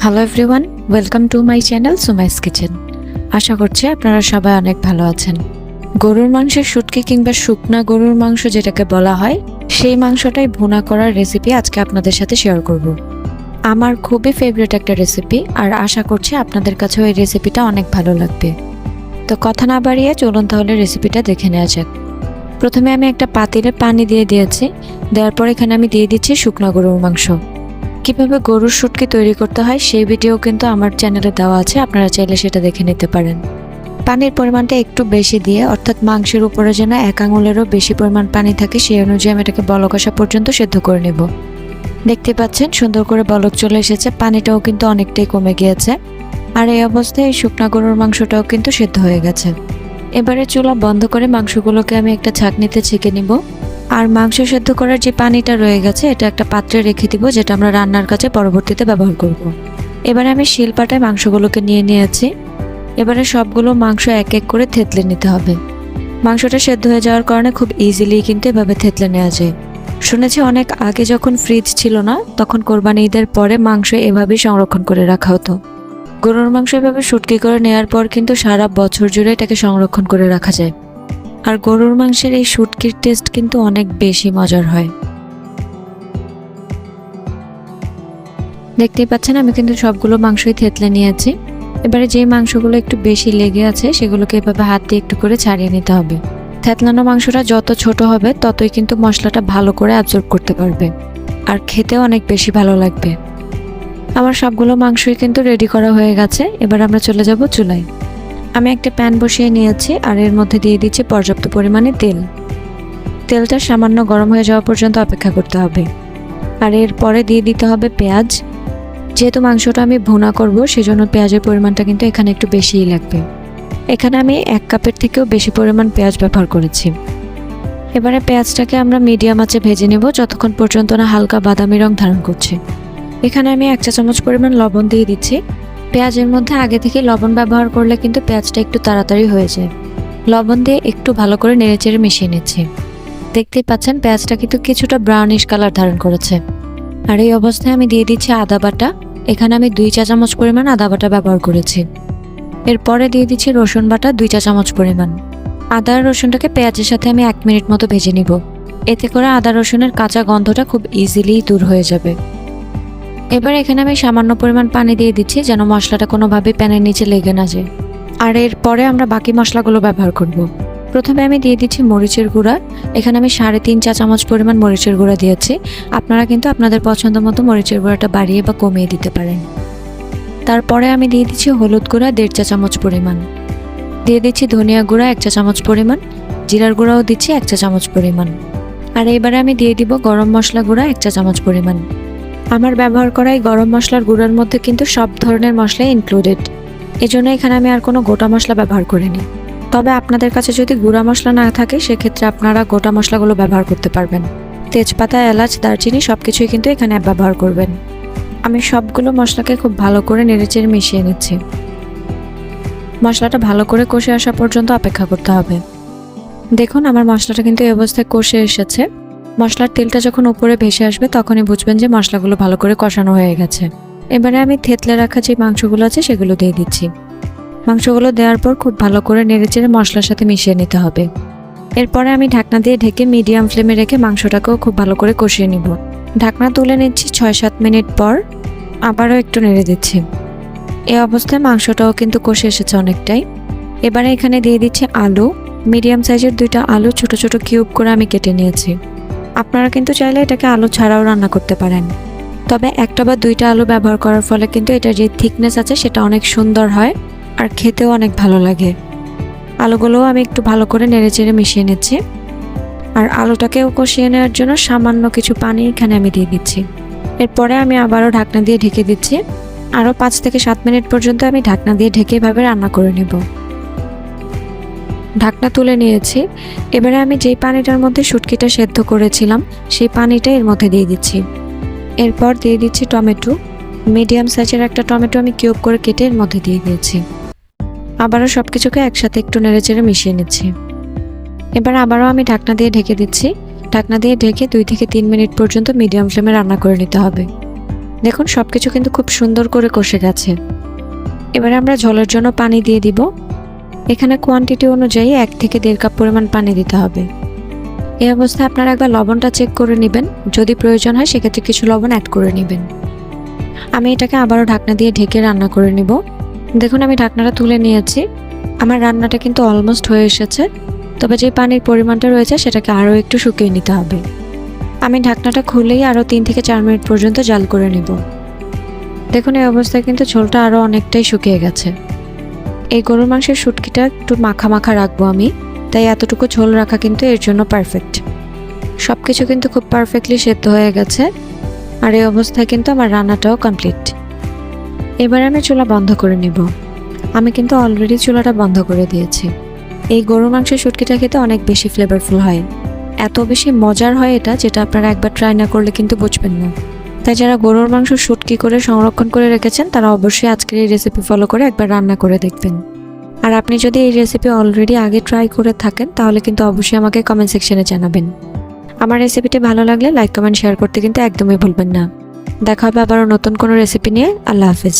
Hello everyone, welcome to my channel সুমাইস kitchen. আশা করছি আপনারা সবাই অনেক ভালো আছেন। গরুর মাংসের শুটকি কিংবা শুকনা গরুর মাংস যেটাকে বলা হয়, সেই মাংসটাই ভুনা করার রেসিপি আজকে আপনাদের সাথে শেয়ার করব। আমার খুবই ফেভারিট একটা রেসিপি, আর আশা করছি আপনাদের কাছেও এই রেসিপিটা অনেক ভালো লাগবে। তো কথা না বাড়িয়ে চলুন তাহলে রেসিপিটা দেখে নেওয়া যাক। প্রথমে আমি একটা পাতিলে পানি দিয়ে দিয়েছি। দেওয়ার পর এখানে আমি দিয়ে দিচ্ছি শুকনা গরুর মাংস। কিভাবে গরুর শুটকি তৈরি করতে হয় সেই ভিডিও কিন্তু আমার চ্যানেলে দেওয়া আছে, আপনারা চাইলে সেটা দেখে নিতে পারেন। পানির পরিমাণটা একটু বেশি দিয়ে, অর্থাৎ মাংসের উপরে যেন 1 আঙুলেরও বেশি পরিমাণ পানি থাকে, সেই অনুযায়ী আমি এটাকে বলক আসা পর্যন্ত সেদ্ধ করে নেব। দেখতে পাচ্ছেন সুন্দর করে বলক চলে এসেছে, পানিটাও কিন্তু অনেকটাই কমে গিয়েছে। আর এই অবস্থায় এই শুকনা গরুর মাংসটাও কিন্তু সেদ্ধ হয়ে গেছে। এবারে চুলা বন্ধ করে মাংসগুলোকে আমি একটা ছাঁকনিতে ছেঁকে নিব। আর মাংস সেদ্ধ করার যে পানিটা রয়ে গেছে এটা একটা পাত্রে রেখে দিব, যেটা আমরা রান্নার কাজে পরবর্তীতে ব্যবহার করব। এবারে আমি শিলপাটায় মাংসগুলোকে নিয়ে নিয়েছি। এবারে সবগুলো মাংস এক এক করে থেতলে নিতে হবে। মাংসটা সেদ্ধ হয়ে যাওয়ার কারণে খুব ইজিলি কিন্তু এভাবে থেতলে নেওয়া যায়। শুনেছি অনেক আগে যখন ফ্রিজ ছিল না, তখন কোরবানি ঈদের পরে মাংস এভাবেই সংরক্ষণ করে রাখা হতো। গরুর মাংস এভাবে শুটকি করে নেওয়ার পর কিন্তু সারা বছর জুড়ে এটাকে সংরক্ষণ করে রাখা যায়। আর গরুর মাংসের এই শুটকির টেস্ট কিন্তু অনেক বেশি মজার হয়। দেখতেই পাচ্ছেন আমি কিন্তু সবগুলো মাংসই থেতলে নিয়েছি। এবারে যে মাংসগুলো একটু বেশি লেগে আছে সেগুলোকে এভাবে হাত দিয়ে একটু করে ছাড়িয়ে নিতে হবে। থেতলানো মাংসটা যত ছোট হবে ততই কিন্তু মশলাটা ভালো করে অ্যাবজর্ব করতে পারবে, আর খেতেও অনেক বেশি ভালো লাগবে। আমার সবগুলো মাংসই কিন্তু রেডি করা হয়ে গেছে। এবার আমরা চলে যাব চুলায়। আমি একটা প্যান বসিয়ে নিয়েছি, আর এর মধ্যে দিয়ে দিচ্ছি পর্যাপ্ত পরিমাণে তেল। তেলটা সামান্য গরম হয়ে যাওয়া পর্যন্ত অপেক্ষা করতে হবে। আর এরপরে দিয়ে দিতে হবে পেঁয়াজ। যেহেতু মাংসটা আমি ভুনা করব, সেজন্য পেঁয়াজের পরিমাণটা কিন্তু এখানে একটু বেশিই লাগবে। এখানে আমি 1 কাপের থেকেও বেশি পরিমাণ পেঁয়াজ ব্যবহার করেছি। এবারে পেঁয়াজটাকে আমরা মিডিয়াম আঁচে ভেজে নেব যতক্ষণ পর্যন্ত না হালকা বাদামি রং ধারণ করছে। এখানে আমি 1 চা চামচ পরিমাণ লবণ দিয়ে দিচ্ছি। পেঁয়াজের মধ্যে আগে থেকে লবণ ব্যবহার করলে কিন্তু পেঁয়াজটা একটু তাড়াতাড়ি হয়ে যায়। লবণ দিয়ে একটু ভালো করে নেড়েচেড়ে মিশিয়ে নিচ্ছি। দেখতেই পাচ্ছেন পেঁয়াজটা কিন্তু কিছুটা ব্রাউনিশ কালার ধারণ করেছে। আর এই অবস্থায় আমি দিয়ে দিচ্ছি আদা বাটা। এখানে আমি 2 চা চামচ পরিমাণ আদা বাটা ব্যবহার করেছি। এরপরে দিয়ে দিচ্ছি রসুন বাটা 2 চা চামচ পরিমাণ। আদা আর রসুনটাকে পেঁয়াজের সাথে আমি 1 মিনিট মতো ভেজে নিব। এতে করে আদা রসুনের কাঁচা গন্ধটা খুব ইজিলি দূর হয়ে যাবে। এবার এখানে আমি সামান্য পরিমাণ পানি দিয়ে দিচ্ছি, যেন মশলাটা কোনোভাবে প্যানের নিচে লেগে না যায়। আর এরপরে আমরা বাকি মশলাগুলো ব্যবহার করব। প্রথমে আমি দিয়ে দিচ্ছি মরিচের গুঁড়া। এখানে আমি 3.5 চা চামচ পরিমাণ মরিচের গুঁড়া দিয়েছি। আপনারা কিন্তু আপনাদের পছন্দ মতো মরিচের গুঁড়াটা বাড়িয়ে বা কমিয়ে দিতে পারেন। তারপরে আমি দিয়ে দিচ্ছি হলুদ গুঁড়া 1.5 চা চামচ পরিমাণ। দিয়ে দিচ্ছি ধনিয়া গুঁড়া 1 চা চামচ পরিমাণ। জিরার গুঁড়াও দিচ্ছি 1 চা চামচ পরিমাণ। আর এবারে আমি দিয়ে দিব গরম মশলা গুঁড়া 1 চা চামচ পরিমাণ। আমার ব্যবহার করা এই গরম মশলার গুঁড়ার মধ্যে কিন্তু সব ধরনের মশলাই ইনক্লুডেড। এজন্য এখানে আমি আর কোনো গোটা মশলা ব্যবহার করিনি। তবে আপনাদের কাছে যদি গুঁড়া মশলা না থাকে, সেক্ষেত্রে আপনারা গোটা মশলাগুলো ব্যবহার করতে পারবেন। তেজপাতা, এলাচ, দারচিনি সবকিছুই কিন্তু এখানে ব্যবহার করবেন। আমি সবগুলো মশলাকে খুব ভালো করে নেড়েচেড়ে মিশিয়ে নিচ্ছি। মশলাটা ভালো করে কষে আসা পর্যন্ত অপেক্ষা করতে হবে। দেখুন আমার মশলাটা কিন্তু এই অবস্থায় কষে এসেছে। মশলার তেলটা যখন উপরে ভেসে আসবে তখনই বুঝবেন যে মশলাগুলো ভালো করে কষানো হয়ে গেছে। এবারে আমি থেতলে রাখা যে মাংসগুলো আছে সেগুলো দিয়ে দিচ্ছি। মাংসগুলো দেওয়ার পর খুব ভালো করে নেড়েচেড়ে মশলার সাথে মিশিয়ে নিতে হবে। এরপরে আমি ঢাকনা দিয়ে ঢেকে মিডিয়াম ফ্লেমে রেখে মাংসটাকেও খুব ভালো করে কষিয়ে নিব। ঢাকনা তুলে নিচ্ছি। 6-7 মিনিট পর আবারও একটু নেড়ে দিচ্ছি। এই অবস্থায় মাংসটাও কিন্তু কষে এসেছে অনেকটাই। এবারে এখানে দিয়ে দিচ্ছি আলু। মিডিয়াম সাইজের 2টা আলু ছোট ছোট কিউব করে আমি কেটে নিয়েছি। আপনারা কিন্তু চাইলে এটাকে আলু ছাড়াও রান্না করতে পারেন। তবে 1টা বা 2টা আলু ব্যবহার করার ফলে কিন্তু এটার যে থিকনেস আছে সেটা অনেক সুন্দর হয়, আর খেতেও অনেক ভালো লাগে। আলুগুলোও আমি একটু ভালো করে নেড়েচেড়ে মিশিয়ে নিচ্ছি। আর আলুটাকেও কষিয়ে নেওয়ার জন্য সামান্য কিছু পানি এখানে আমি দিয়ে দিচ্ছি। এরপরে আমি আবারও ঢাকনা দিয়ে ঢেকে দিচ্ছি। আরও 5 থেকে 7 মিনিট পর্যন্ত আমি ঢাকনা দিয়ে ঢেকে এভাবে রান্না করে নেব। ঢাকনা তুলে নিয়েছি। এবারে আমি যেই পানিটার মধ্যে শুটকিটা সেদ্ধ করেছিলাম সেই পানিটা এর মধ্যে দিয়ে দিচ্ছি। এরপর দিয়ে দিচ্ছি টমেটো। মিডিয়াম সাইজের একটা টমেটো আমি কিউব করে কেটে এর মধ্যে দিয়ে দিয়েছি। আবারও সব কিছুকে একসাথে একটু নেড়েচেড়ে মিশিয়ে নিচ্ছি। এবার আবারও আমি ঢাকনা দিয়ে ঢেকে দিচ্ছি। ঢাকনা দিয়ে ঢেকে 2 থেকে 3 মিনিট পর্যন্ত মিডিয়াম ফ্লেমে রান্না করে নিতে হবে। দেখুন সবকিছু কিন্তু খুব সুন্দর করে কষে গেছে। এবারে আমরা ঝোলের জন্য পানি দিয়ে দিব। এখানে কোয়ান্টিটি অনুযায়ী 1 থেকে 1.5 কাপ পরিমাণ পানি দিতে হবে। এই অবস্থায় আপনারা একবার লবণটা চেক করে নেবেন, যদি প্রয়োজন হয় সেক্ষেত্রে কিছু লবণ অ্যাড করে নেবেন। আমি এটাকে আবারও ঢাকনা দিয়ে ঢেকে রান্না করে নিব। দেখুন আমি ঢাকনাটা তুলে নিয়েছি। আমার রান্নাটা কিন্তু অলমোস্ট হয়ে এসেছে, তবে যে পানির পরিমাণটা রয়েছে সেটাকে আরও একটু শুকিয়ে নিতে হবে। আমি ঢাকনাটা খুলেই আরও 3 থেকে 4 মিনিট পর্যন্ত জাল করে নিব। দেখুন এই অবস্থায় কিন্তু ঝোলটা আরও অনেকটাই শুকিয়ে গেছে। এই গরুর মাংসের শুটকিটা একটু মাখা মাখা রাখবো আমি, তাই এতটুকু ঝোল রাখা কিন্তু এর জন্য পারফেক্ট। সব কিছু কিন্তু খুব পারফেক্টলি সেদ্ধ হয়ে গেছে, আর এই অবস্থায় কিন্তু আমার রান্নাটাও কমপ্লিট। এবার আমি চুলা বন্ধ করে নিব। আমি কিন্তু অলরেডি চুলাটা বন্ধ করে দিয়েছি। এই গরুর মাংসের শুটকিটা খেতে অনেক বেশি ফ্লেভারফুল হয়, এত বেশি মজার হয় এটা, যেটা আপনারা একবার ট্রাই না করলে কিন্তু বুঝবেন না। তাই যারা গরুর মাংস শুটকি করে সংরক্ষণ করে রেখেছেন তারা অবশ্যই আজকের এই রেসিপি ফলো করে একবার রান্না করে দেখবেন। আর আপনি যদি এই রেসিপি অলরেডি আগে ট্রাই করে থাকেন তাহলে কিন্তু অবশ্যই আমাকে কমেন্ট সেকশনে জানাবেন। আমার রেসিপিটি ভালো লাগলে লাইক কমেন্ট শেয়ার করতে কিন্তু একদমই ভুলবেন না। দেখা হবে আবারও নতুন কোনো রেসিপি নিয়ে। আল্লাহ হাফিজ।